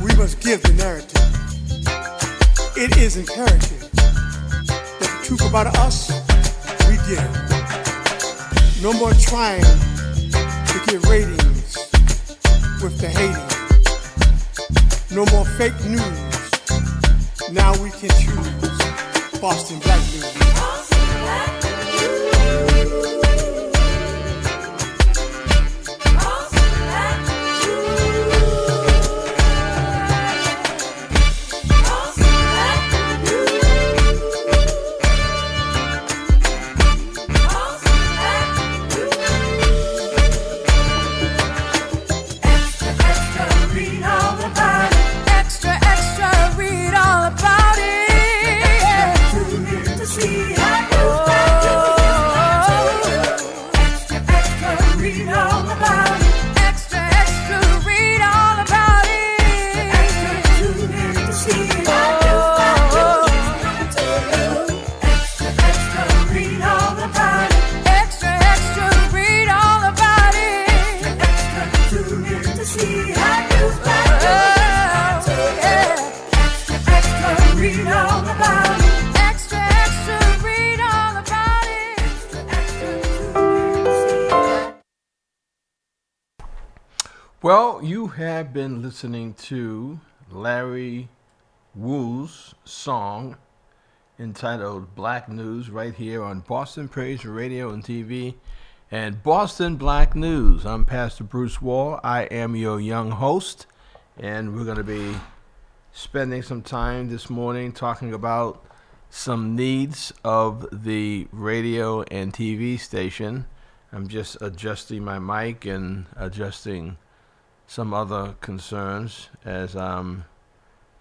We must give the narrative. It is imperative that the truth about us, we give. No more trying to get ratings with the hating. No more fake news. Now we can choose Boston Black News. Well, you have been listening to Larry Wu's song entitled Black News right here on Boston Praise Radio and TV and Boston Black News. I'm Pastor Bruce Wall. I am your young host, and we're going to be spending some time this morning talking about some needs of the radio and TV station. I'm just adjusting my mic and adjusting some other concerns as I'm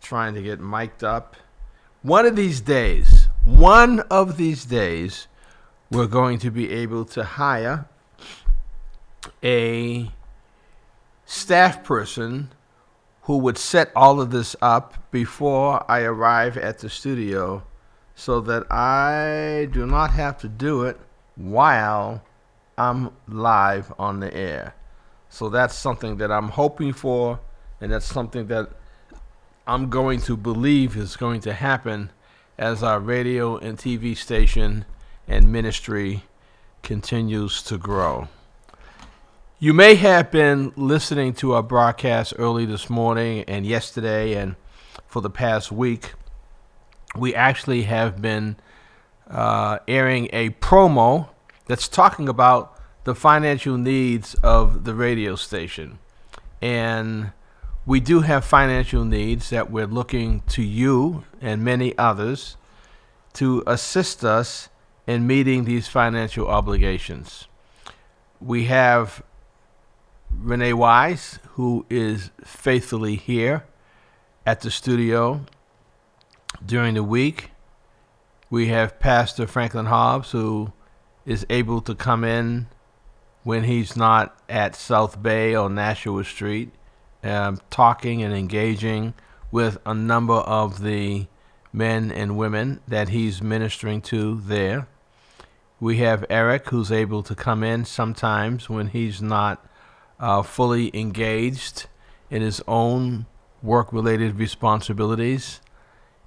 trying to get mic'd up. One of these days, we're going to be able to hire a staff person who would set all of this up before I arrive at the studio so that I do not have to do it while I'm live on the air. So that's something that I'm hoping for, and that's something that I'm going to believe is going to happen as our radio and TV station and ministry continues to grow. You may have been listening to our broadcast early this morning and yesterday and for the past week. We actually have been airing a promo that's talking about the financial needs of the radio station. And we do have financial needs that we're looking to you and many others to assist us in meeting these financial obligations. We have Renee Wise, who is faithfully here at the studio during the week. We have Pastor Franklin Hobbs, who is able to come in when he's not at South Bay or Nashua Street, talking and engaging with a number of the men and women that he's ministering to there. We have Eric, who's able to come in sometimes when he's not fully engaged in his own work-related responsibilities.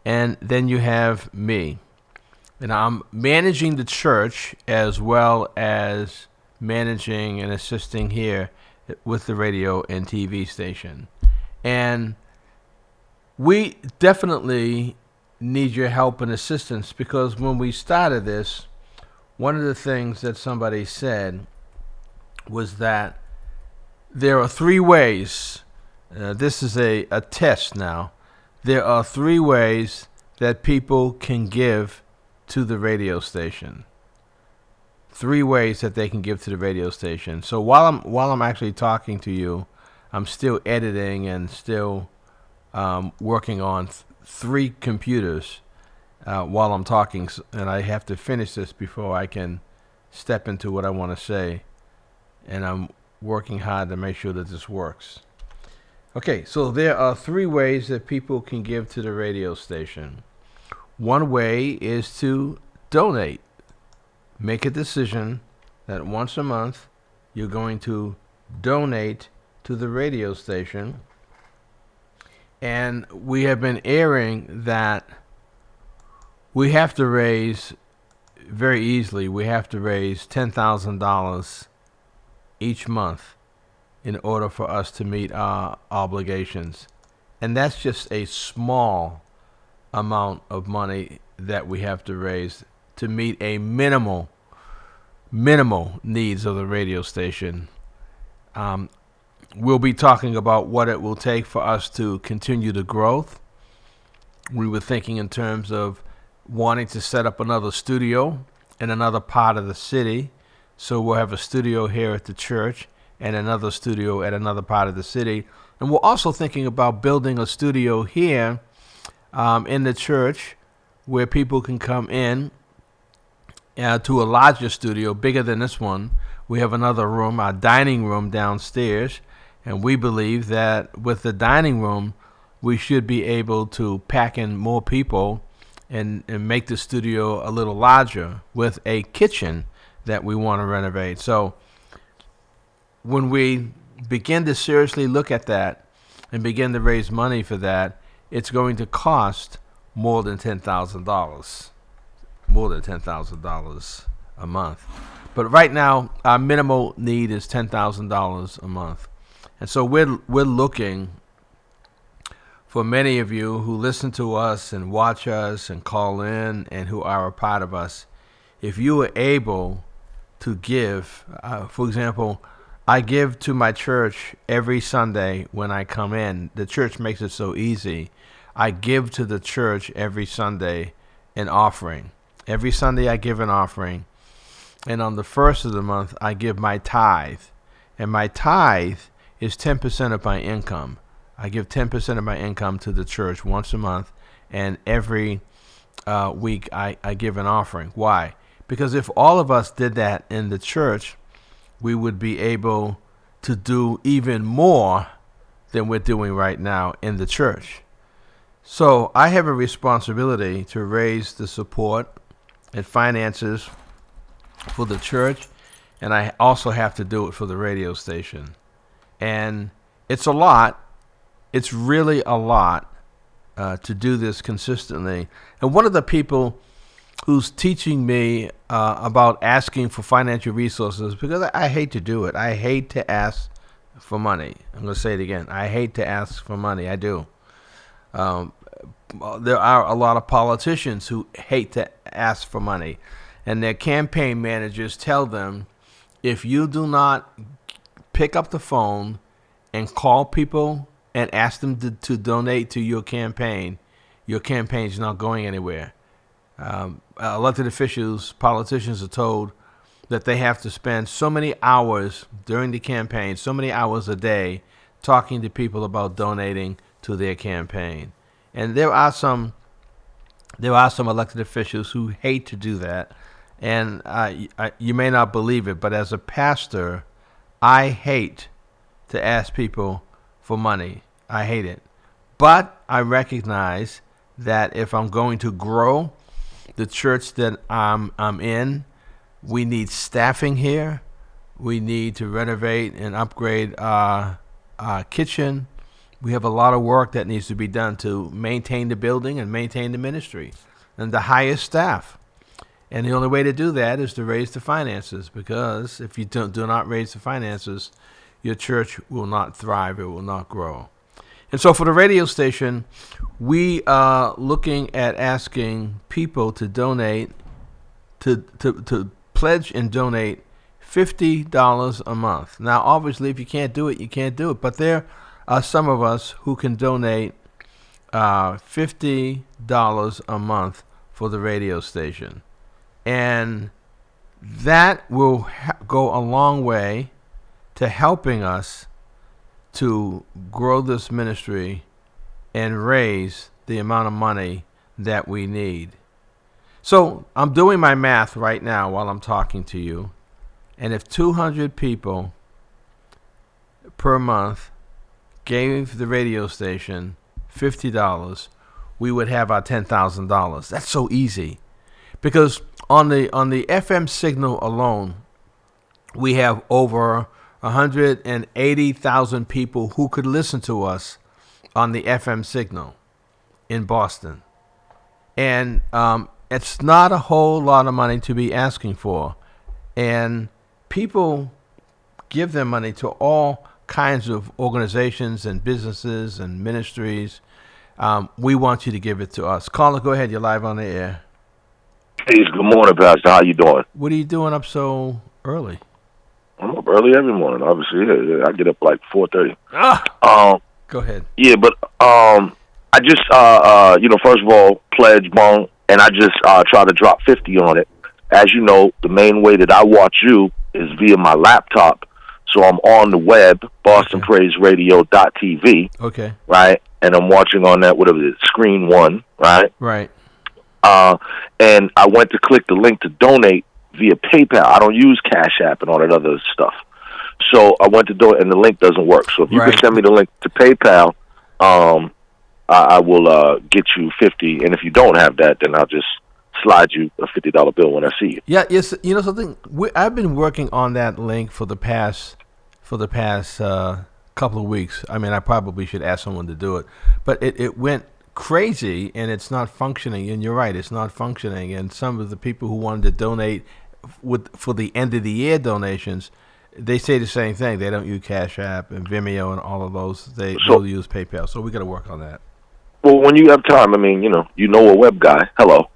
And then you have me. And I'm managing the church as well as managing and assisting here with the radio and TV station. And we definitely need your help and assistance, because when we started this, one of the things that somebody said was that there are three ways. This is a test now. There are three ways that people can give to the radio station. Three ways that they can give to the radio station. So while I'm actually talking to you, I'm still editing and still working on three computers while I'm talking, and I have to finish this before I can step into what I want to say. And I'm working hard to make sure that this works. Okay, so there are three ways that people can give to the radio station. One way is to donate. Make a decision that once a month you're going to donate to the radio station, And we have been airing that we have to raise, very easily, we have to raise $10,000 each month in order for us to meet our obligations. And that's just a small amount of money that we have to raise to meet a minimal needs of the radio station. We'll be talking about what it will take for us to continue the growth. We were thinking in terms of wanting to set up another studio in another part of the city. So we'll have a studio here at the church and another studio at another part of the city. And we're also thinking about building a studio here in the church where people can come in to a larger studio, bigger than this one. We have another room, our dining room downstairs, and we believe that with the dining room, we should be able to pack in more people and make the studio a little larger with a kitchen that we want to renovate. So when we begin to seriously look at that and begin to raise money for that, it's going to cost more than $10,000. More than $10,000 a month. But right now, our minimal need is $10,000 a month. And so we're looking for many of you who listen to us and watch us and call in and who are a part of us. If you are able to give, for example, I give to my church every Sunday when I come in. The church makes it so easy. I give to the church every Sunday an offering. Every Sunday I give an offering. And on the first of the month, I give my tithe. And my tithe is 10% of my income. I give 10% of my income to the church once a month. And every week I give an offering. Why? Because if all of us did that in the church, we would be able to do even more than we're doing right now in the church. So I have a responsibility to raise the support and finances for the church, and I also have to do it for the radio station. And it's a lot. It's really a lot to do this consistently. And one of the people who's teaching me about asking for financial resources, because I hate to do it. I hate to ask for money. I'm going to say it again. I hate to ask for money. I do. There are a lot of politicians who hate to ask for money, and their campaign managers tell them, if you do not pick up the phone and call people and ask them to donate to your campaign is not going anywhere. Elected officials, politicians are told that they have to spend so many hours during the campaign, so many hours a day, talking to people about donating to their campaign. And there are some elected officials who hate to do that. And you may not believe it, but as a pastor, I hate to ask people for money. I hate it. But I recognize that if I'm going to grow the church that I'm in, we need staffing here. We need to renovate and upgrade our kitchen. We have a lot of work that needs to be done to maintain the building and maintain the ministry and the highest staff. And the only way to do that is to raise the finances, because if you do not raise the finances, your church will not thrive. It will not grow. And so for the radio station, we are looking at asking people to donate, to pledge and donate $50 a month. Now, obviously, if you can't do it, you can't do it. But there are some of us who can donate $50 a month for the radio station. And that will go a long way to helping us to grow this ministry and raise the amount of money that we need. So I'm doing my math right now while I'm talking to you. And if 200 people per month gave the radio station $50, we would have our $10,000. That's so easy. Because on the FM signal alone, we have over 180,000 people who could listen to us on the FM signal in Boston. And it's not a whole lot of money to be asking for. And people give their money to all kinds of organizations and businesses and ministries. We want you to give it to us. Caller, go ahead. You're live on the air. Hey, good morning, Pastor. How you doing? What are you doing up so early? I'm up early every morning, obviously. Yeah. I get up like 4:30. Go ahead. Yeah, but I just first of all, pledge bone, and I just try to drop 50 on it. As you know, the main way that I watch you is via my laptop. So I'm on the web, BostonPraiseRadio.tv. Okay. Right? And I'm watching on that, whatever it is, screen one, right? Right. And I went to click the link to donate via PayPal. I don't use Cash App and all that other stuff. So I went to do it, and the link doesn't work. So if you can send me the link to PayPal, I will get you 50. And if you don't have that, then I'll just slide you a $50 bill when I see you. Yeah, yes. You know something? I've been working on that link for the past couple of weeks. I mean, I probably should ask someone to do it, but it went crazy and it's not functioning. And you're right, it's not functioning. And some of the people who wanted to donate for the end of the year donations, they say the same thing. They don't use Cash App and Vimeo and all of those. They'll use PayPal. So we got to work on that. Well, when you have time, I mean, you know a web guy. Hello.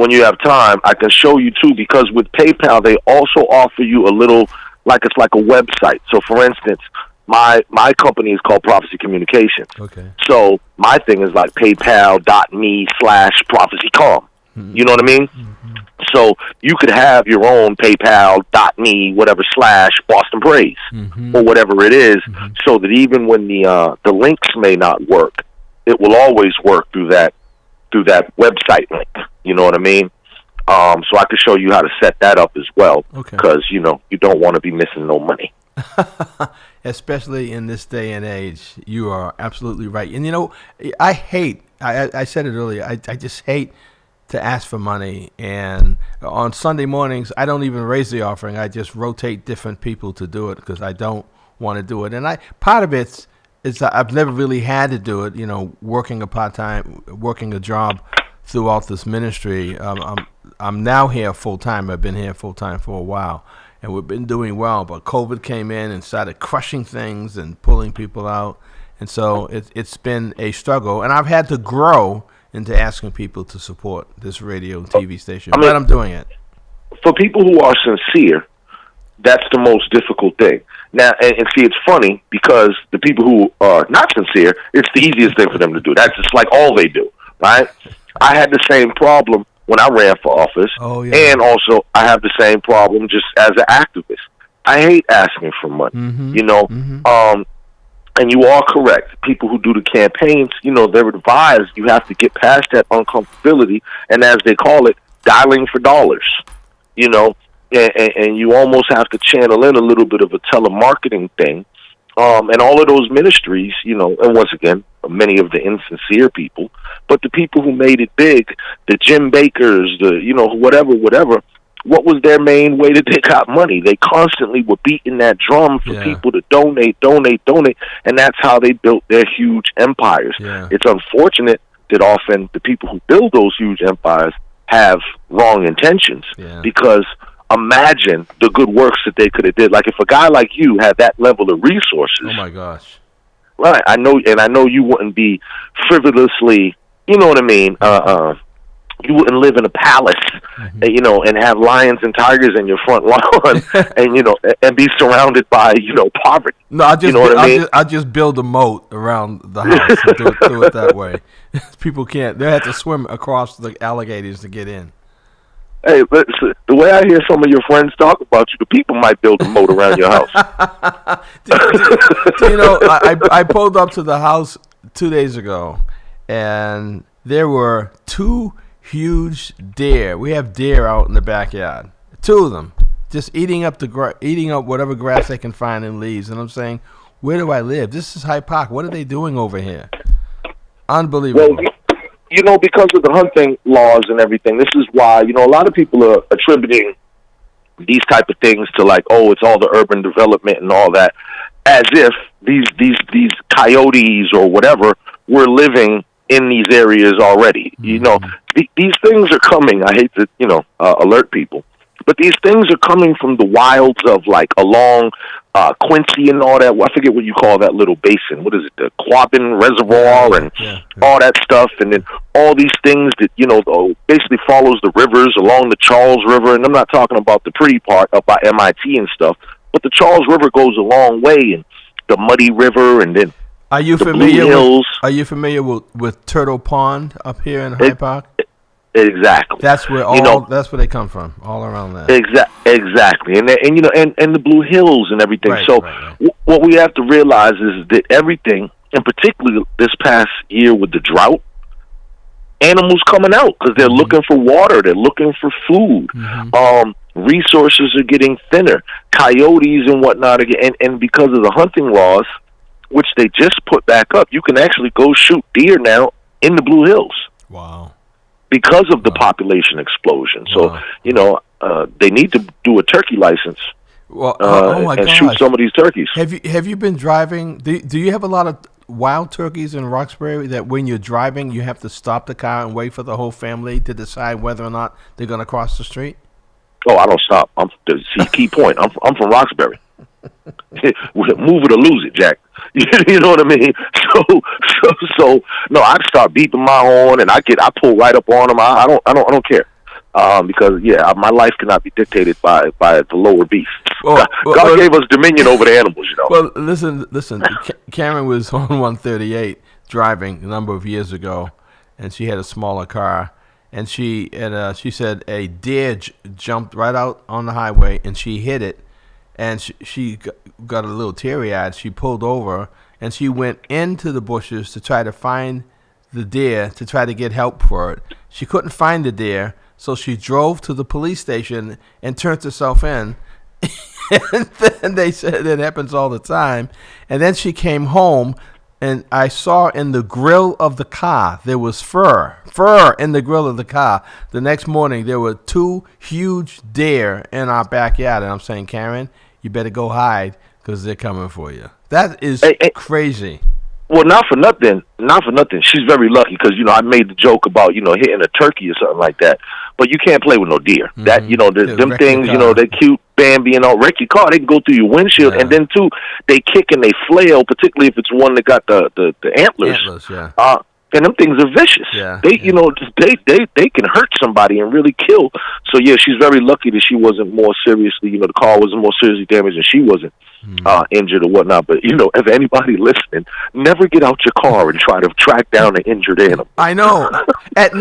When you have time, I can show you too, because with PayPal, they also offer you a little, it's like a website. So for instance, my company is called Prophecy Communications. Okay. So my thing is like paypal.me/prophecycom. Mm-hmm. You know what I mean? Mm-hmm. So you could have your own paypal.me, whatever, /Boston Praise, mm-hmm. or whatever it is, mm-hmm. so that even when the links may not work, it will always work through that website link. You know what I mean? So I could show you how to set that up as well. Okay. Because, you don't want to be missing no money. Especially in this day and age. You are absolutely right. And, I said it earlier, I just hate to ask for money. And on Sunday mornings, I don't even raise the offering. I just rotate different people to do it because I don't want to do it. And part of it's I've never really had to do it, working a job throughout this ministry. I'm now here full time. I've been here full time for a while, and we've been doing well. But COVID came in and started crushing things and pulling people out, and so it's been a struggle. And I've had to grow into asking people to support this radio and TV station, but I'm doing it. For people who are sincere, that's the most difficult thing. Now, and see, it's funny because the people who are not sincere, it's the easiest thing for them to do. That's just like all they do, right? I had the same problem when I ran for office, and also I have the same problem just as an activist. I hate asking for money, mm-hmm. And you are correct. People who do the campaigns, they're advised you have to get past that uncomfortability, and as they call it, dialing for dollars, and you almost have to channel in a little bit of a telemarketing thing. And all of those ministries, and once again, many of the insincere people, but the people who made it big, the Jim Bakers, whatever, what was their main way that they got money? They constantly were beating that drum for people to donate, and that's how they built their huge empires. Yeah. It's unfortunate that often the people who build those huge empires have wrong intentions, because imagine the good works that they could have did. Like if a guy like you had that level of resources. Oh my gosh. Right. I know you wouldn't be frivolously, you know what I mean? You wouldn't live in a palace, mm-hmm. And have lions and tigers in your front lawn and, and be surrounded by, poverty. No, I'll just build a moat around the house and do it that way. People can't, they have to swim across the alligators to get in. Hey, listen, the way I hear some of your friends talk about you, the people might build a moat around your house. I pulled up to the house 2 days ago, and there were 2 huge deer. We have deer out in the backyard. 2 of them, just eating up whatever grass they can find and leaves. And I'm saying, where do I live? This is Hyde Park. What are they doing over here? Unbelievable. Well, because of the hunting laws and everything, this is why, a lot of people are attributing these type of things to it's all the urban development and all that. as if these coyotes or whatever were living in these areas already. You know, these things are coming. I hate to, alert people, but these things are coming from the wilds of like along Quincy and all that. I forget what you call that little basin. What is it? The Quabbin Reservoir and all that stuff. And then all these things that, basically follows the rivers along the Charles River. And I'm not talking about the pretty part up by MIT and stuff, but the Charles River goes a long way, and the Muddy River, and then are you the familiar Blue Hills. Are you familiar with Turtle Pond up here in Hyde Park? Exactly. That's where that's where they come from, all around there. Exactly, and the Blue Hills and everything. Right, so right. What we have to realize is that everything, and particularly this past year with the drought, animals coming out because they're looking for water, they're looking for food. Resources are getting thinner, coyotes and whatnot again, and because of the hunting laws, which they just put back up, you can actually go shoot deer now in the Blue Hills. Wow. Because of the population explosion. So, they need to do a turkey license and shoot some of these turkeys. Have you been driving? Do you have a lot of wild turkeys in Roxbury that when you're driving, you have to stop the car and wait for the whole family to decide whether or not they're going to cross the street? Oh, I don't stop. Key point. I'm from Roxbury. Move it or lose it, Jack. You know what I mean? So no, I start beeping my horn and I pull right up on them. I don't care. Because my life cannot be dictated by the lower beasts. God gave us dominion over the animals, Well, listen. Karen was on 138 driving a number of years ago, and she had a smaller car, and she said a deer jumped right out on the highway, and she hit it, and she got a little teary-eyed. She pulled over, and she went into the bushes to try to find the deer to try to get help for it. She couldn't find the deer. So she drove to the police station and turned herself in. And then they said it happens all the time. And then she came home, and I saw in the grill of the car, there was fur in the grill of the car. The next morning, there were 2 huge deer in our backyard. And I'm saying, Karen, you better go hide because they're coming for you. That is crazy. Well, not for nothing. She's very lucky because, I made the joke about, hitting a turkey or something like that. But you can't play with no deer. That, them things, they're cute, Bambi and all. Wreck your car. They can go through your windshield. Yeah. And then, too, they kick and they flail, particularly if it's one that got the antlers. And them things are vicious. Yeah. They can hurt somebody and really kill. So, she's very lucky that she wasn't more seriously, the car wasn't more seriously damaged and she wasn't injured or whatnot. But, if anybody listening, never get out your car and try to track down an injured animal. I know. At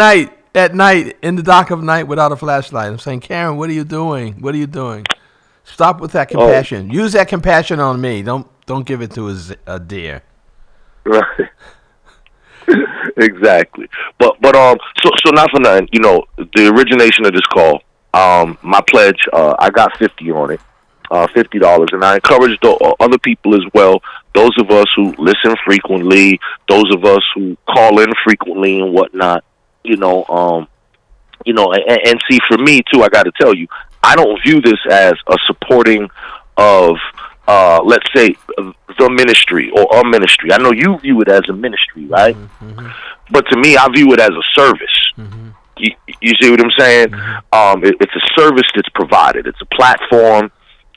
night, in the dark of night without a flashlight. I'm saying, Karen, what are you doing? What are you doing? Stop with that compassion. Use that compassion on me. Don't give it to a deer. Right. Exactly. But so not for nothing, the origination of this call, my pledge, I got 50 on it. $50, and I encourage the other people as well. Those of us who listen frequently, those of us who call in frequently and whatnot, and see, for me too, I got to tell you, I don't view this as a supporting of, let's say, the ministry or a ministry. I know you view it as a ministry, right? Mm-hmm. But to me, I view it as a service. Mm-hmm. You see what I'm saying? Mm-hmm. It's a service that's provided. It's a platform.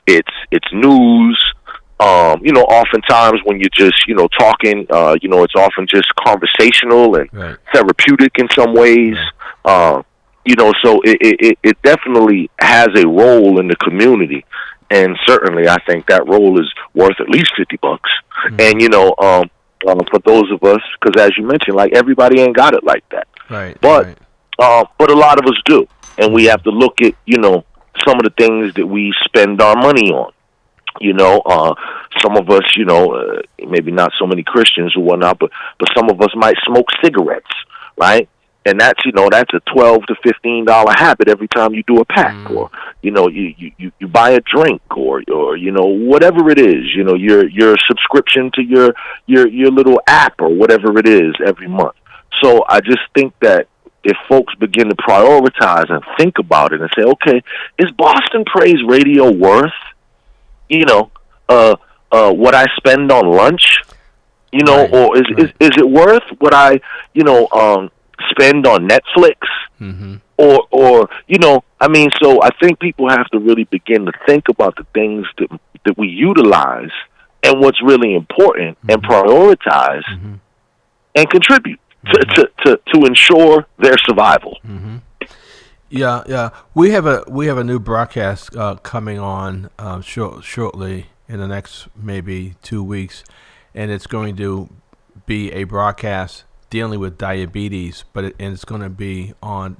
It's news. Oftentimes when you're just, talking, it's often just conversational and therapeutic in some ways. Right. So it definitely has a role in the community. And certainly I think that role is worth at least $50. Mm-hmm. And, for those of us, because as you mentioned, like everybody ain't got it like that. Right. But a lot of us do. And we have to look at, some of the things that we spend our money on. Some of us, maybe not so many Christians or whatnot, but some of us might smoke cigarettes, right? And that's, that's a $12 to $15 habit every time you do a pack, or, you buy a drink, or whatever it is, your subscription to your little app or whatever it is every month. So I just think that if folks begin to prioritize and think about it and say, okay, is Boston Praise Radio worth, what I spend on lunch, Right. or is it worth what I, spend on Netflix? Mm-hmm. Or I mean, so I think people have to really begin to think about the things that we utilize and what's really important, and prioritize and contribute to ensure their survival. Yeah, yeah. We have a new broadcast coming on shortly in the next maybe 2 weeks, and it's going to be a broadcast dealing with diabetes, and it's going to be on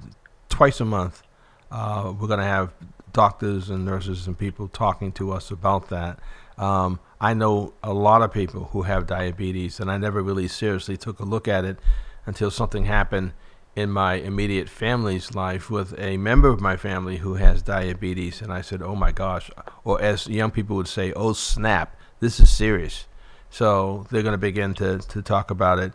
twice a month. We're going to have doctors and nurses and people talking to us about that. I know a lot of people who have diabetes, and I never really seriously took a look at it until something happened in my immediate family's life with a member of my family who has diabetes, and I said, oh my gosh, or as young people would say, oh snap, this is serious. So they're going to begin to talk about it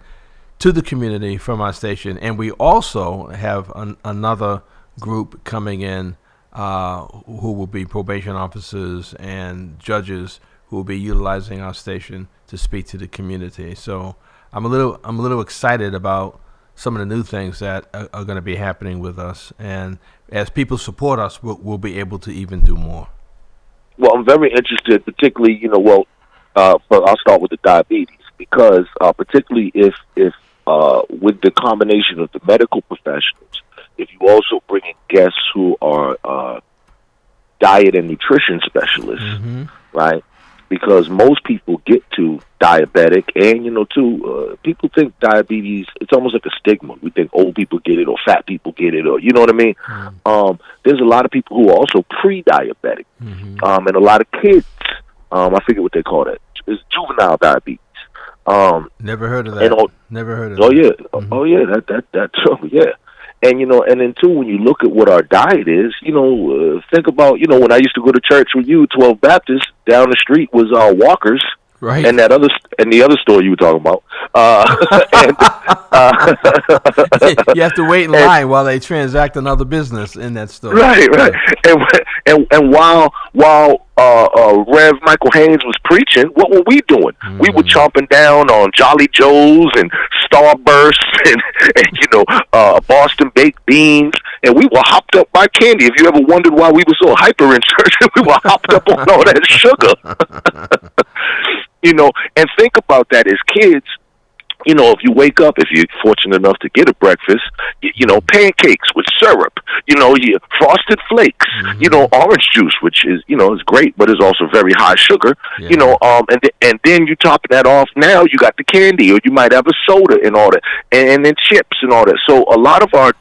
to the community from our station. And we also have another group coming in who will be probation officers and judges who will be utilizing our station to speak to the community. So I'm a little excited about some of the new things that are going to be happening with us. And as people support us, we'll be able to even do more. Well, I'm very interested, particularly, but I'll start with the diabetes, because particularly if with the combination of the medical professionals, if you also bring in guests who are diet and nutrition specialists, right? Because most people get to diabetic, and people think diabetes, it's almost like a stigma. We think old people get it, or fat people get it, or you know what I mean. There's a lot of people who are also pre-diabetic, and a lot of kids. I forget what they call that. It's juvenile diabetes. Never heard of that. Never heard of that. Oh yeah, that's yeah. And and then too, when you look at what our diet is, think about, when I used to go to church with you, 12 Baptist, down the street was Walker's, right? And the other store you were talking about. You have to wait in line while they transact another business in that store. Right. And while Rev Michael Haynes was preaching, what were we doing? We were chomping down on Jolly Joe's and Starburst and Boston baked beans, and we were hopped up by candy. If you ever wondered why we were so hyper in church, we were hopped up on all that sugar. And think about that as kids. If you wake up, if you're fortunate enough to get a breakfast, pancakes with syrup, your frosted flakes, orange juice, which is, is great, but is also very high sugar, and then you top that off. Now you got the candy, or you might have a soda and all that, and then chips and all that. So a lot of our,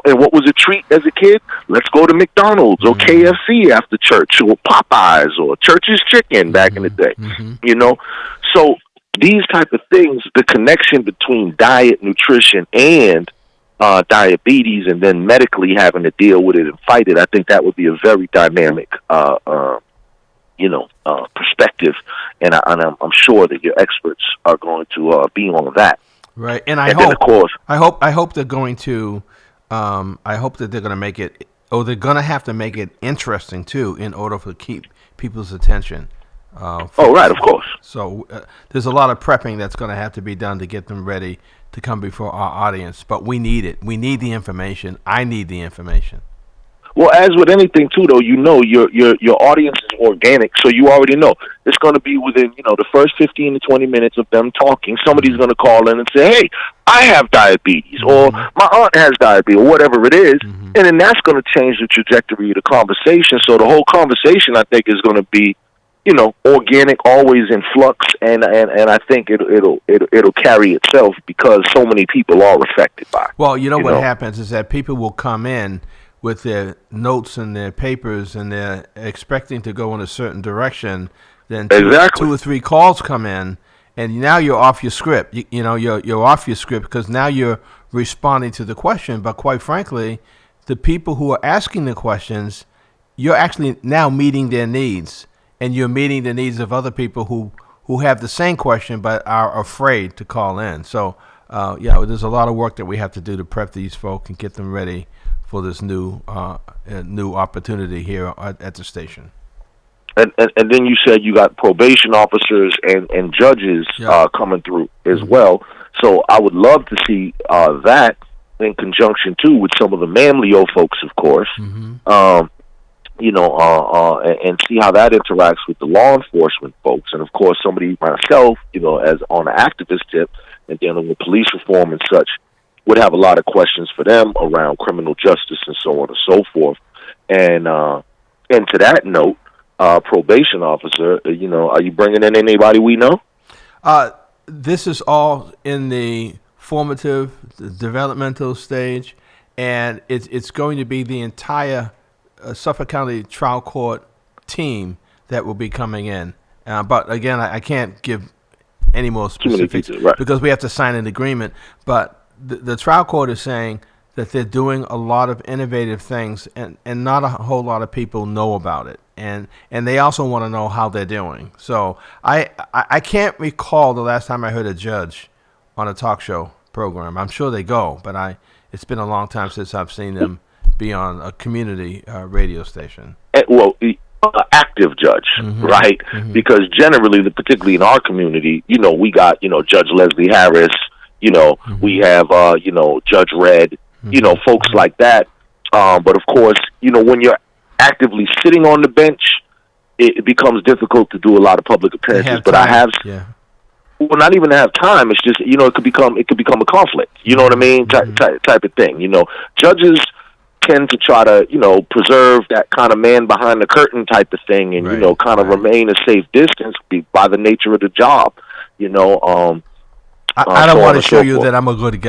and what was a treat as a kid? Let's go to McDonald's or KFC after church, or Popeyes or Church's Chicken back in the day, So these type of things, the connection between diet, nutrition, and diabetes, and then medically having to deal with it and fight it, I think that would be a very dynamic, perspective, and I'm sure that your experts are going to be on that. Right, and I hope they're going to, I hope that they're going to make it, or they're going to have to make it interesting too, in order to keep people's attention. Right, of course. So there's a lot of prepping that's going to have to be done to get them ready to come before our audience. But we need it. We need the information. I need the information. Well, as with anything too, though, your audience is organic, so you already know it's going to be within the first 15 to 20 minutes of them talking. Somebody's going to call in and say, "Hey, I have diabetes," or "My aunt has diabetes," or whatever it is, and then that's going to change the trajectory of the conversation. So the whole conversation, I think, is going to be organic, always in flux, and I think it'll carry itself because so many people are affected by it. Well, what happens is that people will come in with their notes and their papers, and they're expecting to go in a certain direction. Then two or three calls come in, and now you're off your script. You're off your script because now you're responding to the question. But quite frankly, the people who are asking the questions, you're actually now meeting their needs. And you're meeting the needs of other people who have the same question but are afraid to call in. So, there's a lot of work that we have to do to prep these folks and get them ready for this new opportunity here at the station. and then you said you got probation officers and judges coming through as well. So I would love to see that in conjunction too with some of the Mamleo folks, of course. And see how that interacts with the law enforcement folks, and of course somebody myself, as on an activist tip and dealing with police reform and such, would have a lot of questions for them around criminal justice and so on and so forth. And to that note, probation officer, are you bringing in anybody we know? This is all in the formative, the developmental stage, and it's going to be the entire Suffolk County Trial Court team that will be coming in. But again, I can't give any more specifics because we have to sign an agreement. But the trial court is saying that they're doing a lot of innovative things, and not a whole lot of people know about it. And they also want to know how they're doing. So I can't recall the last time I heard a judge on a talk show program. I'm sure they go, but it's been a long time since I've seen them be on a community radio station. Well, active judge, right? Because generally, particularly in our community, we got, Judge Leslie Harris, we have, Judge Red, folks like that. But of course, when you're actively sitting on the bench, it becomes difficult to do a lot of public appearances. But I have, well, not even to have time. It's just, it could become a conflict. You know what I mean? Type of thing. Judges tend to try to, preserve that kind of man behind the curtain type of thing, and kind of remain a safe distance by the nature of the job. I don't want to show you that I'm a good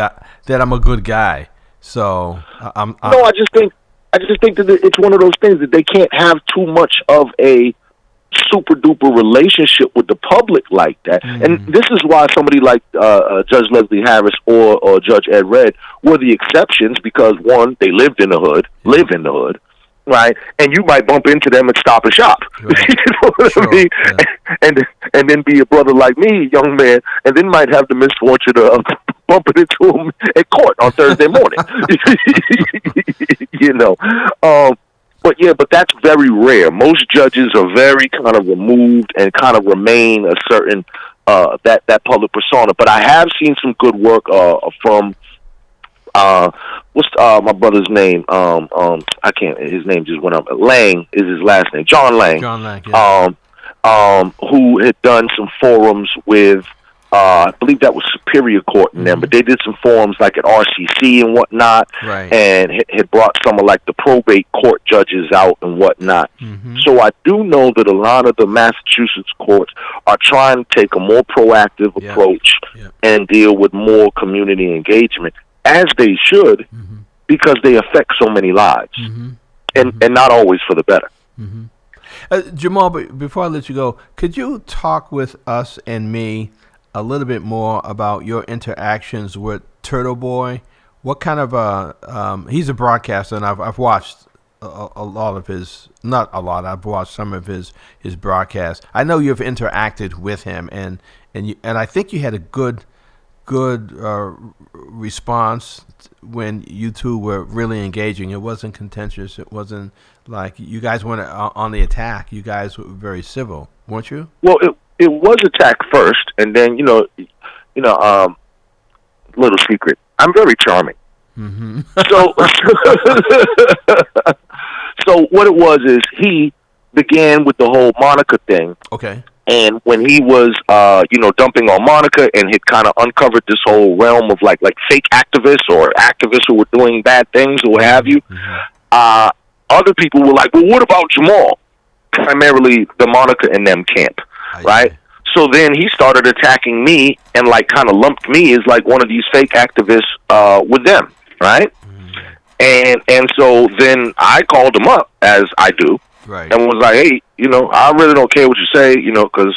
guy. So no, I just think that it's one of those things that they can't have too much of a super duper relationship with the public like that. And this is why somebody like Judge Leslie Harris or Judge Ed Red were the exceptions, because one, they live in the hood, right? And you might bump into them and Stop and Shop. Right. You know what I mean? Yeah. And then be a brother like me, young man, and then might have the misfortune of bumping into him at court on Thursday morning. But that's very rare. Most judges are very kind of removed and kind of remain a certain that public persona. But I have seen some good work from what's my brother's name? I can't. His name just went up. Lang is his last name. John Lang. John Lang. Yeah. Who had done some forums with. I believe that was Superior Court and them, but they did some forums like at RCC and whatnot, right. And had brought some of like the probate court judges out and whatnot. So I do know that a lot of the Massachusetts courts are trying to take a more proactive approach and deal with more community engagement, as they should, because they affect so many lives, and not always for the better. Jamal, before I let you go, could you talk with us and me a little bit more about your interactions with Turtle Boy? What kind of he's a broadcaster, and I've watched a lot of his, not a lot, I've watched some of his broadcasts. I know you've interacted with him, and I think you had a good response when you two were really engaging. It wasn't contentious. It wasn't like you guys weren't on the attack. You guys were very civil, weren't you? Well, it was attack first, and then little secret, I'm very charming. So so what it was is he began with the whole Monica thing. Okay. And when he was dumping on Monica and had kind of uncovered this whole realm of like fake activists or activists who were doing bad things or what have you, other people were like, well, what about Jamal? Primarily the Monica and them camp. Right? So then he started attacking me and like kind of lumped me as like one of these fake activists with them, right? And so then I called him up, as I do, and was like, hey, I really don't care what you say, because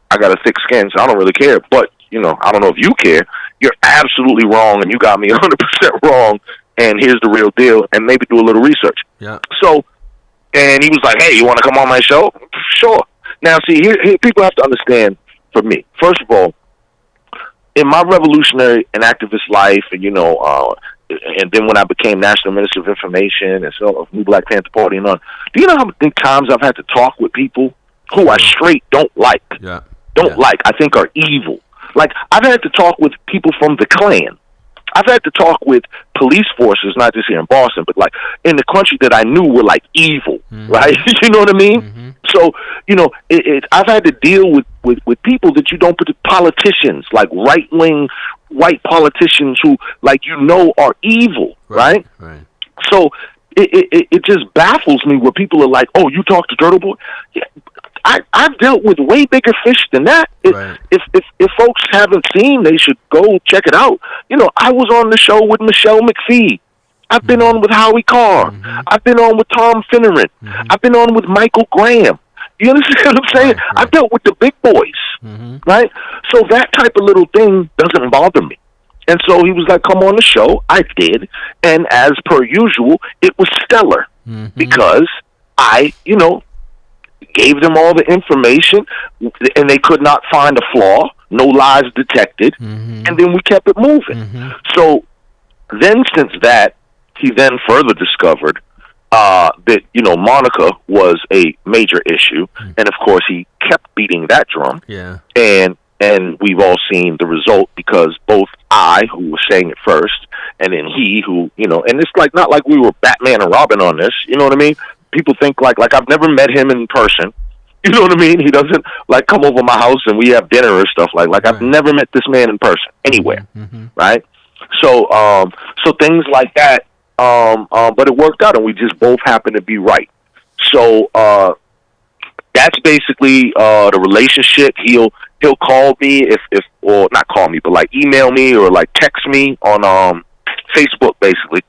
I got a thick skin, so I don't really care. But, I don't know if you care. You're absolutely wrong, and you got me 100% wrong, and here's the real deal, and maybe do a little research. Yeah. So, and he was like, hey, you want to come on my show? Sure. Now, see, here people have to understand, for me, first of all, in my revolutionary and activist life, and, and then when I became National Minister of Information and so New Black Panther Party and on, do you know how many times I've had to talk with people who I straight don't like, I think are evil. Like, I've had to talk with people from the Klan. I've had to talk with police forces, not just here in Boston, but like in the country that I knew were like evil, right? You know what I mean? So, you know, I've had to deal with people that you don't put, politicians, like right-wing white politicians who, like, you know, are evil, right? So it just baffles me where people are like, oh, you talk to Turtle Boy? Yeah, I've dealt with way bigger fish than that. If folks haven't seen, they should go check it out. You know, I was on the show with Michelle McPhee. I've been on with Howie Carr. I've been on with Tom Finneran. I've been on with Michael Graham. You understand what I'm saying? I've dealt with the big boys, right? So that type of little thing doesn't bother me. And so he was like, come on the show. I did. And as per usual, it was stellar because I, you know, gave them all the information, and they could not find a flaw, no lies detected, and then we kept it moving. So then since that, he then further discovered that, you know, Monica was a major issue, and of course he kept beating that drum. And we've all seen the result, because both I, who was saying it first, and then he, who, you know, and it's like not like we were Batman and Robin on this, you know what I mean? People think like I've never met him in person. You know what I mean? He doesn't like come over my house and we have dinner or stuff like I've never met this man in person anywhere, right? So so things like that. But it worked out, and we just both happened to be right. So that's basically the relationship. He'll call me if or not call me, but like email me or like text me on Facebook basically.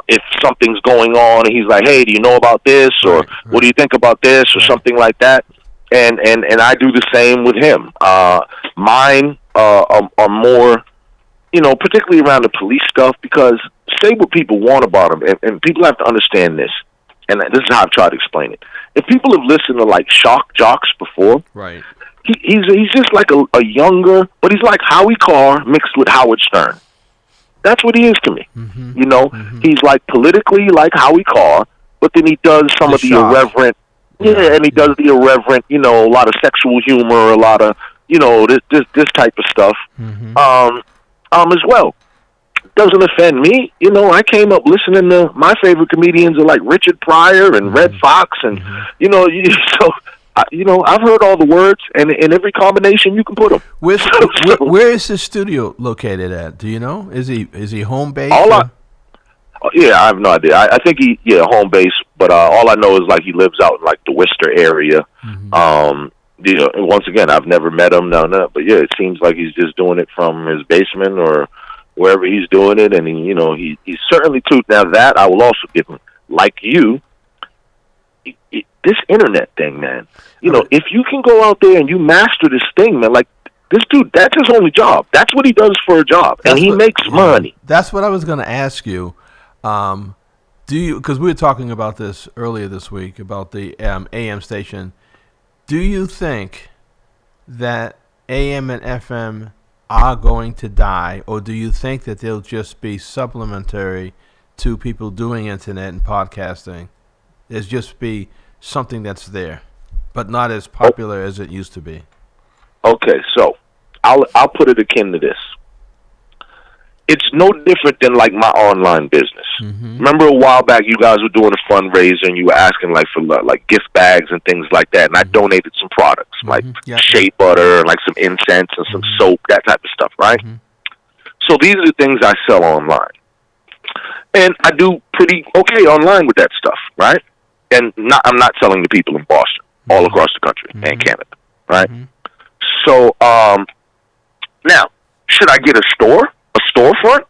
If something's going on and he's like, hey, do you know about this? Or what do you think about this? Or something like that. And I do the same with him. Mine are more, you know, particularly around the police stuff, because say what people want about him. And people have to understand this. And this is how I've tried to explain it. If people have listened to like shock jocks before, he's just like a younger, but he's like Howie Carr mixed with Howard Stern. That's what he is to me. You know, he's like politically like Howie Carr, but then he does some of the irreverent, and he does the irreverent, you know, a lot of sexual humor, a lot of, you know, this type of stuff, as well. Doesn't offend me. You know, I came up listening to my favorite comedians are like Richard Pryor and Red Fox, and you know, so. You know, I've heard all the words, and in every combination you can put them. Where is his studio located at? Do you know? Is he home base? Yeah, I have no idea. I think home base, but all I know is like he lives out in like the Worcester area. You know, once again, I've never met him, but yeah, it seems like he's just doing it from his basement or wherever he's doing it, and he's certainly too. Now that I will also give him, like you. This internet thing, man. You know, if you can go out there and you master this thing, man, like this dude, that's his only job. That's what he does for a job, and he makes money. That's what I was going to ask you. Do you? Because we were talking about this earlier this week about the AM station. Do you think that AM and FM are going to die, or do you think that they'll just be supplementary to people doing internet and podcasting? There's just be something that's there, but not as popular as it used to be. Okay, so I'll put it akin to this. It's no different than like my online business. Remember a while back you guys were doing a fundraiser and you were asking like for like gift bags and things like that, and I donated some products like shea butter and like some incense and some soap, that type of stuff, right? So these are the things I sell online. And I do pretty okay online with that stuff, right? And I'm not selling to people in Boston, all across the country and Canada, right? So now, should I get a storefront?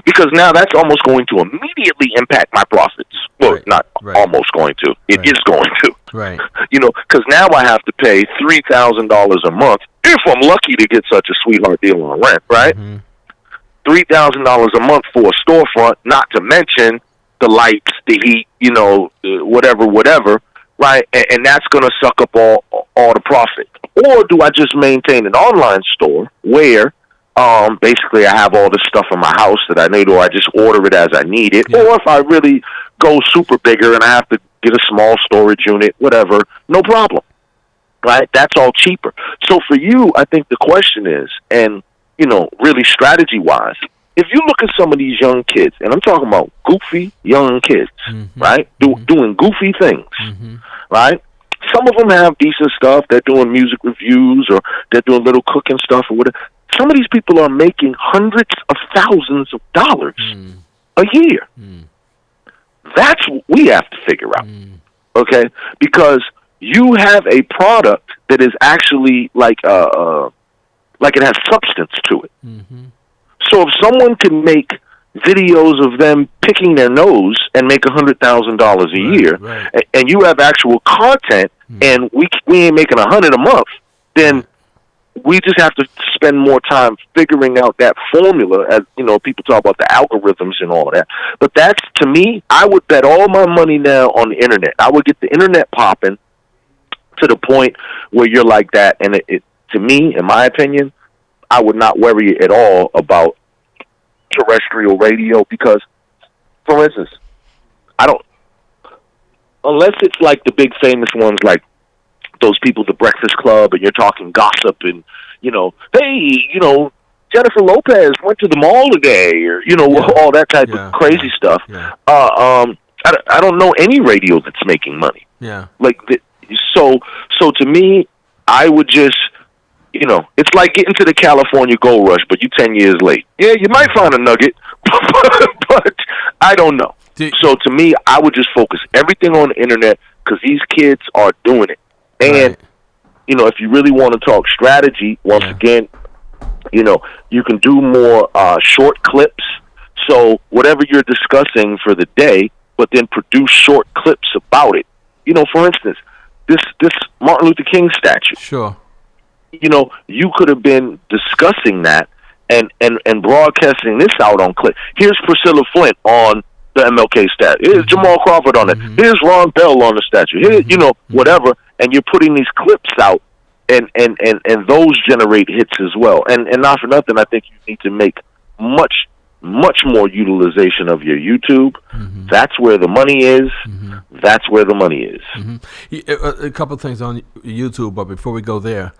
Because now that's almost going to immediately impact my profits. Well, not almost going to. It is going to. Right. You know, because now I have to pay $3,000 a month if I'm lucky to get such a sweetheart deal on rent, right? $3,000 a month for a storefront, not to mention the lights, the heat, you know, whatever, right? And that's going to suck up all the profit. Or do I just maintain an online store where Basically, I have all this stuff in my house that I need, or I just order it as I need it. Or if I really go super bigger and I have to get a small storage unit, whatever, no problem. Right? That's all cheaper. So for you, I think the question is, and, really strategy-wise, if you look at some of these young kids, and I'm talking about goofy young kids, right, doing goofy things, right? Some of them have decent stuff. They're doing music reviews or they're doing little cooking stuff or whatever. Some of these people are making hundreds of thousands of dollars a year. That's what we have to figure out, okay? Because you have a product that is actually like it has substance to it. So if someone can make videos of them picking their nose and make $100,000 a year, and you have actual content, and we ain't making $100 a month, then we just have to spend more time figuring out that formula. As people talk about the algorithms and all of that. But that's, to me, I would bet all my money now on the internet. I would get the internet popping to the point where you're like that. And it to me, in my opinion, I would not worry at all about terrestrial radio because, for instance, unless it's like the big famous ones like those people, the Breakfast Club, and you're talking gossip and, hey, Jennifer Lopez went to the mall today, or, all that type of crazy stuff. I don't know any radio that's making money. So to me, I would just, it's like getting to the California Gold Rush, but you're 10 years late. Yeah, you might find a nugget, but I don't know. So to me, I would just focus everything on the internet because these kids are doing it. And, if you really want to talk strategy, once again, you can do more short clips. So whatever you're discussing for the day, but then produce short clips about it. For instance, this Martin Luther King statue. Sure. You could have been discussing that and broadcasting this out on clip. Here's Priscilla Flint on the MLK statue. Here's Jamal Crawford on it. Here's Ron Bell on the statue. Here, whatever. And you're putting these clips out, and those generate hits as well. And not for nothing, I think you need to make much more utilization of your YouTube. That's where the money is. That's where the money is. A couple of things on YouTube, but before we go there,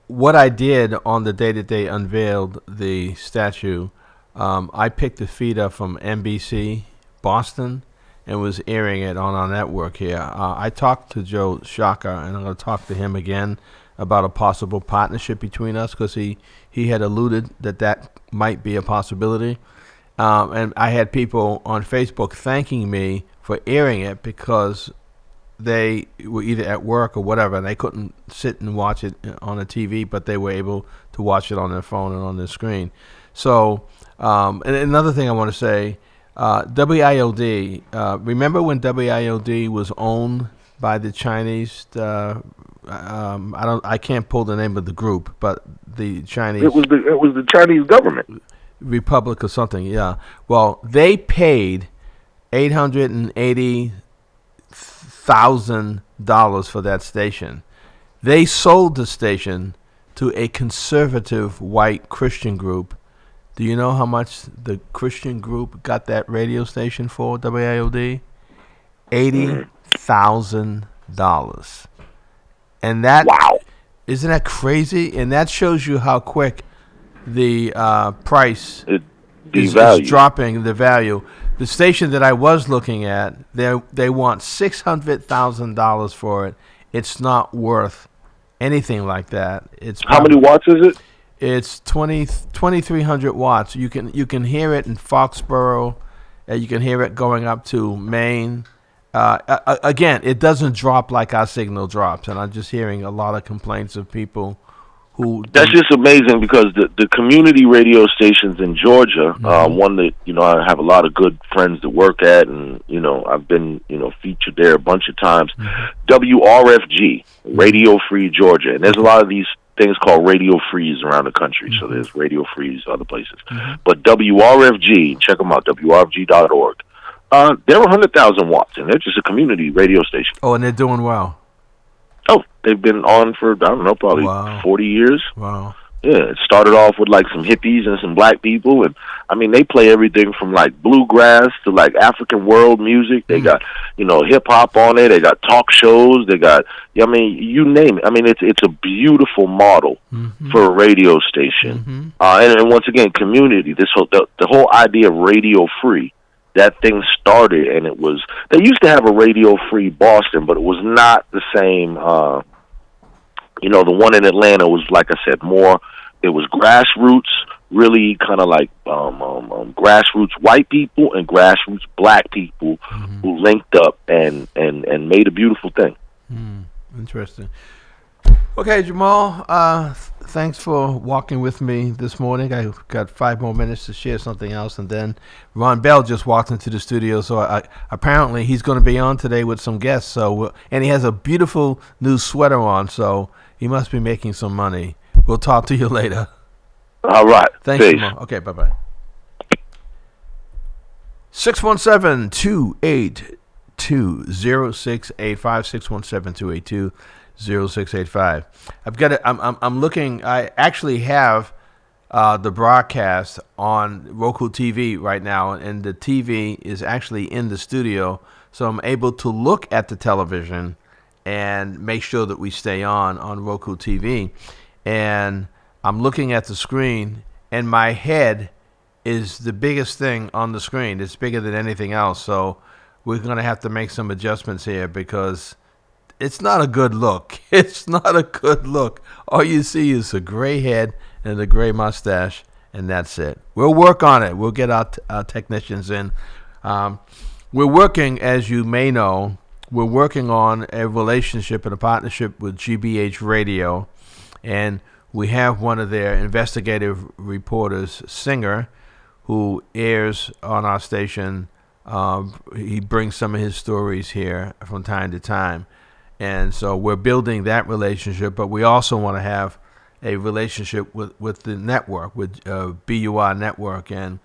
what I did on the day that they unveiled the statue, I picked the feed up from NBC Boston and was airing it on our network here. I talked to Joe Shaka, and I'm going to talk to him again about a possible partnership between us because he had alluded that might be a possibility. And I had people on Facebook thanking me for airing it because they were either at work or whatever, and they couldn't sit and watch it on a TV, but they were able to watch it on their phone and on their screen. So, and another thing I want to say, WIOD, remember when WIOD was owned by the Chinese, I can't pull the name of the group, but the Chinese... It was the Chinese government. Republic or something, yeah. Well, they paid $880,000 for that station. They sold the station to a conservative white Christian group. Do you know how much the Christian group got that radio station for, WIOD? $80,000. And that, wow, isn't that crazy? And that shows you how quick the price is dropping, the value. The station that I was looking at, they want $600,000 for it. It's not worth anything like that. It's how many watts is it? It's 2,300 watts. You can hear it in Foxborough. You can hear it going up to Maine. Again, it doesn't drop like our signal drops, and I'm just hearing a lot of complaints of people who... That's just amazing because the community radio stations in Georgia, one that, I have a lot of good friends that work at, and, I've been, featured there a bunch of times. WRFG, Radio Free Georgia, and there's a lot of these things called radio frees around the country, so there's radio frees other places. But WRFG, check them out, WRFG.org. They're 100,000 watts, and they're just a community radio station. Oh, and they're doing well. Oh, they've been on for, I don't know, probably 40 years. Wow. Yeah, it started off with like some hippies and some black people, and I mean they play everything from like bluegrass to like African world music. They got hip hop on it. They got talk shows. They got I mean you name it. I mean it's a beautiful model for a radio station. And once again, community. This whole the whole idea of radio free. That thing started, and it was they used to have a radio free Boston, but it was not the same. The one in Atlanta was, like I said, more. It was grassroots, really kind of like grassroots white people and grassroots black people who linked up and made a beautiful thing. Interesting. Okay, Jamal, thanks for walking with me this morning. I've got 5 more minutes to share something else, and then Ron Bell just walked into the studio, so apparently he's going to be on today with some guests. And he has a beautiful new sweater on, so he must be making some money. We'll talk to you later. All right. Thanks, Jamal. Okay, bye-bye. 617-282-0685, 617-282-0685. I've got it. I'm looking. I actually have the broadcast on Roku TV right now, and the TV is actually in the studio, so I'm able to look at the television and make sure that we stay on Roku TV. And I'm looking at the screen, and my head is the biggest thing on the screen. It's bigger than anything else, so we're going to have to make some adjustments here because it's not a good look. It's not a good look. All you see is a gray head and a gray mustache, and that's it. We'll work on it. We'll get our technicians in. We're working, as you may know, we're working on a relationship and a partnership with GBH Radio, and we have one of their investigative reporters, Singer, who airs on our station. He brings some of his stories here from time to time. And so we're building that relationship, but we also want to have a relationship with the network, with BUR Network, and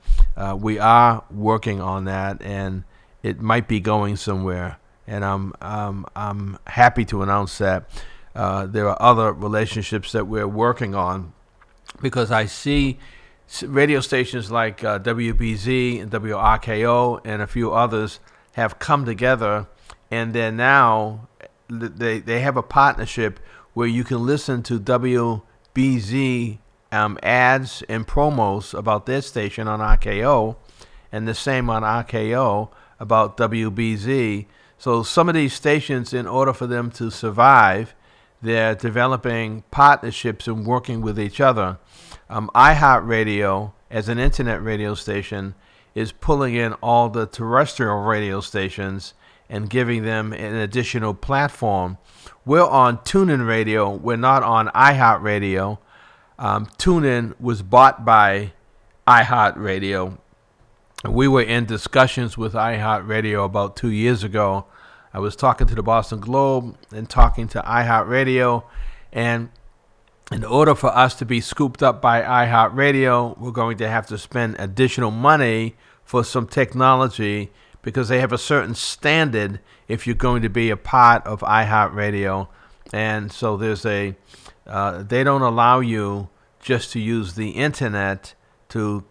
we are working on that, and it might be going somewhere. And I'm happy to announce that there are other relationships that we're working on, because I see radio stations like WBZ and WRKO and a few others have come together, and they're now they have a partnership where you can listen to WBZ ads and promos about their station on RKO, and the same on RKO about WBZ. So some of these stations, in order for them to survive, they're developing partnerships and working with each other. iHeartRadio, as an internet radio station, is pulling in all the terrestrial radio stations and giving them an additional platform. We're on TuneIn Radio. We're not on iHeartRadio. TuneIn was bought by iHeartRadio. We were in discussions with iHeartRadio about 2 years ago. I was talking to the Boston Globe and talking to iHeartRadio, and in order for us to be scooped up by iHeartRadio, we're going to have to spend additional money for some technology, because they have a certain standard if you're going to be a part of iHeartRadio. And so there's they don't allow you just to use the internet to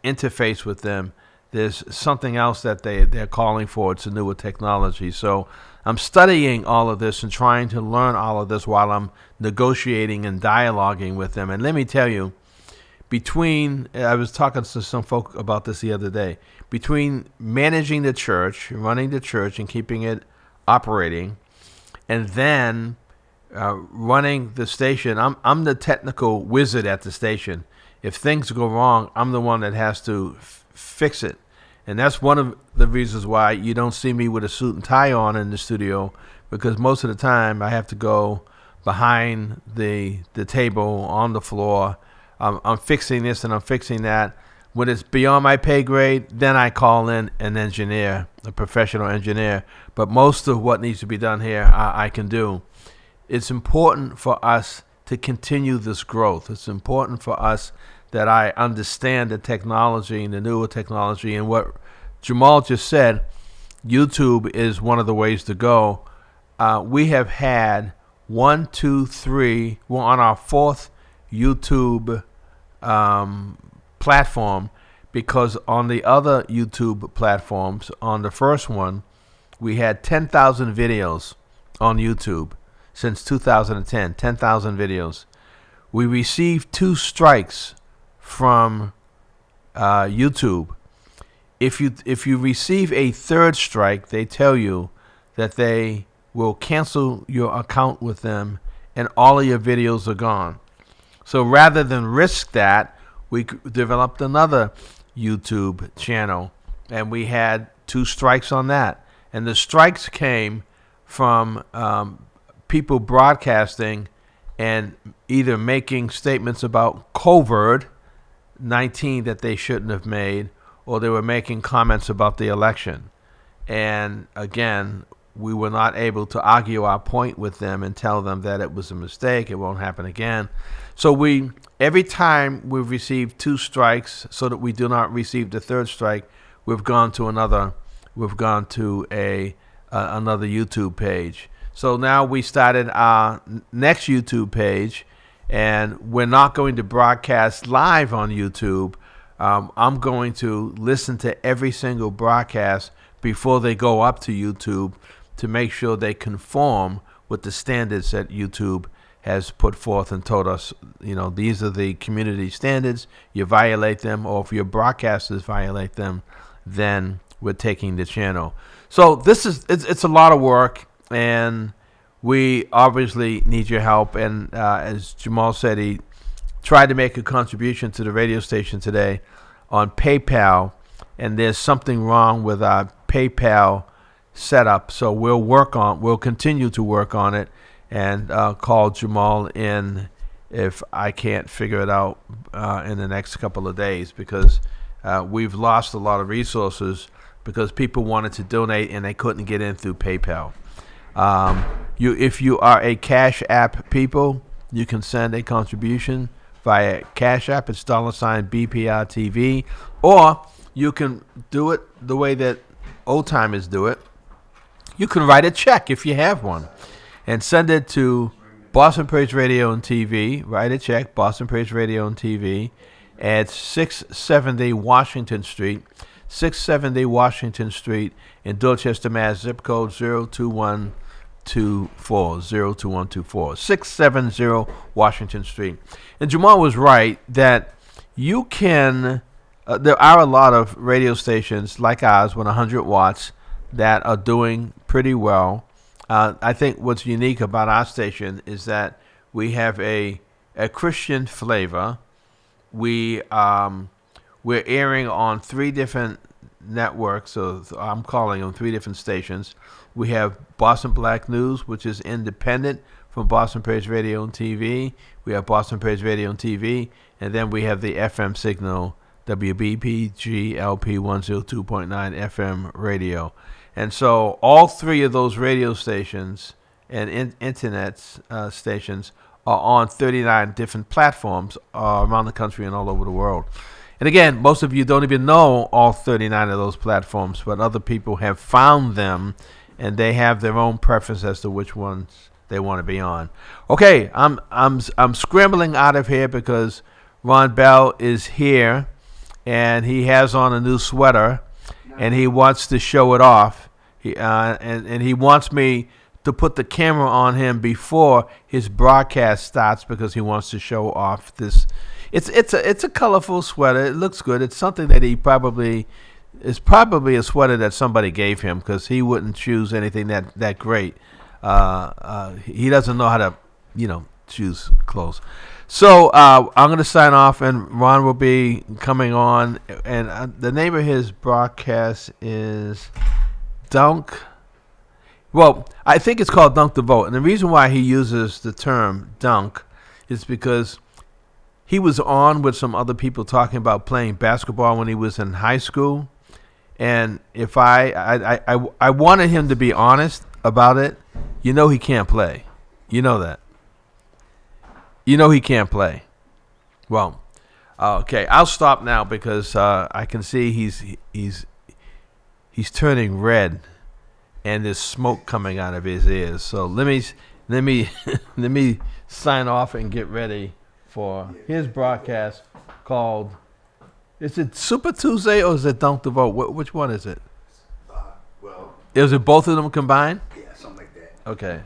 interface with them. There's something else that they're calling for. It's a newer technology. So I'm studying all of this and trying to learn all of this while I'm negotiating and dialoguing with them. And let me tell you, I was talking to some folk about this the other day, between managing the church, running the church and keeping it operating, and then running the station, I'm the technical wizard at the station. If things go wrong, I'm the one that has to fix it. And that's one of the reasons why you don't see me with a suit and tie on in the studio, because most of the time I have to go behind the table on the floor. I'm fixing this and I'm fixing that. When it's beyond my pay grade, then I call in an engineer, a professional engineer. But most of what needs to be done here, I can do. It's important for us to continue this growth. It's important for us that I understand the technology and the newer technology. And what Jamal just said, YouTube is one of the ways to go. We have had 1, 2, 3. We're on our 4th YouTube platform, because on the other YouTube platforms, on the first one, we had 10,000 videos on YouTube since 2010, 10,000 videos. We received 2 strikes from YouTube. If you receive a third strike, they tell you that they will cancel your account with them and all of your videos are gone. So rather than risk that, we developed another YouTube channel, and we had 2 strikes on that. And the strikes came from people broadcasting and either making statements about COVID-19 that they shouldn't have made, or they were making comments about the election. And again, we were not able to argue our point with them and tell them that it was a mistake, it won't happen again. So every time we've received 2 strikes, so that we do not receive the third strike, we've gone to another YouTube page. So now we started our next YouTube page, and we're not going to broadcast live on YouTube. I'm going to listen to every single broadcast before they go up to YouTube to make sure they conform with the standards that YouTube has put forth and told us, these are the community standards. You violate them, or if your broadcasters violate them, then we're taking the channel. So it's a lot of work, and we obviously need your help. And as Jamal said, he tried to make a contribution to the radio station today on PayPal, and there's something wrong with our PayPal setup. So we'll continue to work on it, and call Jamal in if I can't figure it out in the next couple of days, because we've lost a lot of resources because people wanted to donate and they couldn't get in through PayPal. If you are a Cash App people, you can send a contribution via Cash App. It's $BPRTV, or you can do it the way that old timers do it. You can write a check if you have one, and send it to Boston Praise Radio and TV. Write a check, Boston Praise Radio and TV, at 670 Washington Street, 670 Washington Street in Dorchester, Mass. Zip code 02124, 02124, 670 Washington Street. And Jamal was right that you can. There are a lot of radio stations like ours with 100 watts that are doing pretty well. I think what's unique about our station is that we have a Christian flavor. We're airing on 3 different networks, so I'm calling them 3 different stations. We have Boston Black News, which is independent from Boston Praise Radio and TV. We have Boston Praise Radio and TV, and then we have the FM signal, WBPG-LP 102.9 FM radio. And so all 3 of those radio stations and internet stations are on 39 different platforms around the country and all over the world. And again, most of you don't even know all 39 of those platforms, but other people have found them, and they have their own preference as to which ones they want to be on. Okay, I'm scrambling out of here because Ron Bell is here, and he has on a new sweater, and he wants to show it off. And he wants me to put the camera on him before his broadcast starts because he wants to show off this. It's a colorful sweater. It looks good. It's something that it's probably a sweater that somebody gave him, because he wouldn't choose anything that great. He doesn't know how to choose clothes. So I'm going to sign off, and Ron will be coming on. And the name of his broadcast is Dunk. Well, I think it's called Dunk the Vote. And the reason why he uses the term dunk is because he was on with some other people talking about playing basketball when he was in high school. And if I wanted him to be honest about it, he can't play. You know that. He can't play. Well, okay, I'll stop now because I can see he's turning red, and there's smoke coming out of his ears. So let me sign off and get ready for his broadcast called, is it Super Tuesday or is it Don't the Vote? Which one is it? Well, Is it both of them combined? yeah, something like that. Okay.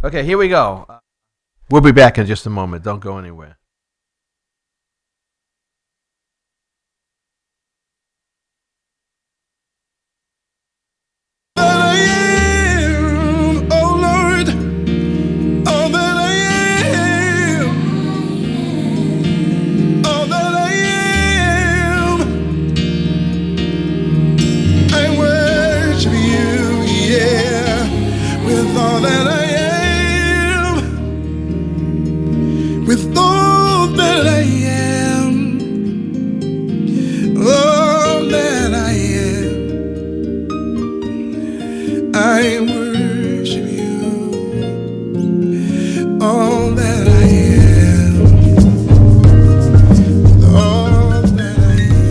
Okay, here we go. We'll be back in just a moment. Don't go anywhere. With all that I am, all that I am, I worship